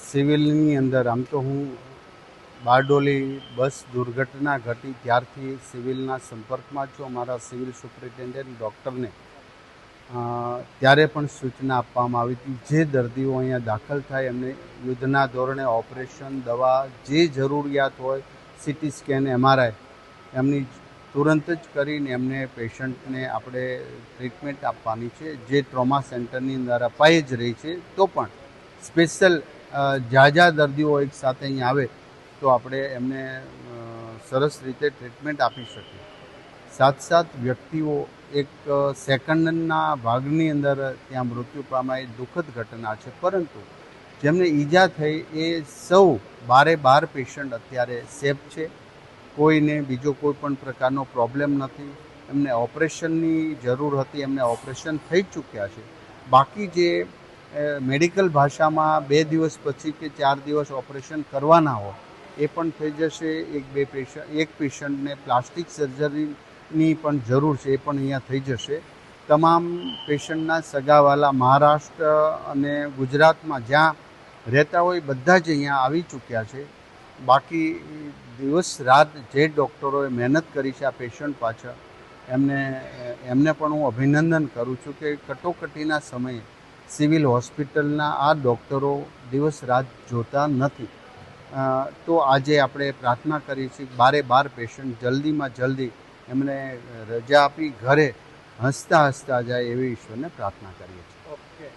સિવિલની અંદર આમ તો હું બારડોલી બસ દુર્ઘટના ઘટી ત્યારથી સિવિલના સંપર્કમાં છું. અમારા સિવિલ સુપ્રિન્ટેન્ડન્ટ ડૉક્ટરને ત્યારે પણ સૂચના આપવામાં આવી હતી, જે દર્દીઓ અહીંયા દાખલ થાય એમને યુદ્ધના ધોરણે ઓપરેશન, દવા, જે જરૂરિયાત હોય, સીટી સ્કેન, MRI એમની તુરંત જ કરીને એમને પેશન્ટને આપણે ટ્રીટમેન્ટ આપવાની છે, જે ટ્રોમા સેન્ટરની અંદર અપાઈ જ રહી છે. તો પણ સ્પેશિયલ ઝાઝા દર્દીઓ એક સાથે અહીંયા આવે તો આપણે એમને સરસ રીતે ટ્રીટમેન્ટ આપી શકીએ. સાથ વ્યક્તિઓ એક સેકન્ડના ભાગની અંદર ત્યાં મૃત્યુ પામ્યા એ દુઃખદ ઘટના છે, પરંતુ જેમને ઈજા થઈ એ સૌ 12 પેશન્ટ અત્યારે સેફ છે. કોઈને બીજો કોઈ પણ પ્રકારનો પ્રોબ્લેમ નથી. એમને ઓપરેશનની જરૂર હતી, એમને ઓપરેશન થઈ ચૂક્યા છે. બાકી જે મેડિકલ ભાષામાં 2 દિવસ પછી કે 4 દિવસ ઓપરેશન કરવાના હોય એ પણ થઈ જશે. એક પેશન્ટને પ્લાસ્ટિક સર્જરીની પણ જરૂર છે, એ પણ અહીંયા થઈ જશે. તમામ પેશન્ટના સગાવાલા મહારાષ્ટ્ર અને ગુજરાતમાં જ્યાં રહેતા હોય બધા જ અહીંયા આવી ચૂક્યા છે. બાકી દિવસ રાત જે ડૉક્ટરોએ મહેનત કરી છે આ પેશન્ટ પાછળ, એમને પણ હું અભિનંદન કરું છું કે કટોકટીના સમયે સિવિલ હોસ્પિટલના આ ડૉક્ટરો દિવસ રાત જોતા નથી. તો આજે આપણે પ્રાર્થના કરીએ છીએ 12 પેશન્ટ જલ્દીમાં જલ્દી એમને રજા આપી ઘરે હસતા જાય એવી ઈશ્વરને પ્રાર્થના કરીએ છીએ.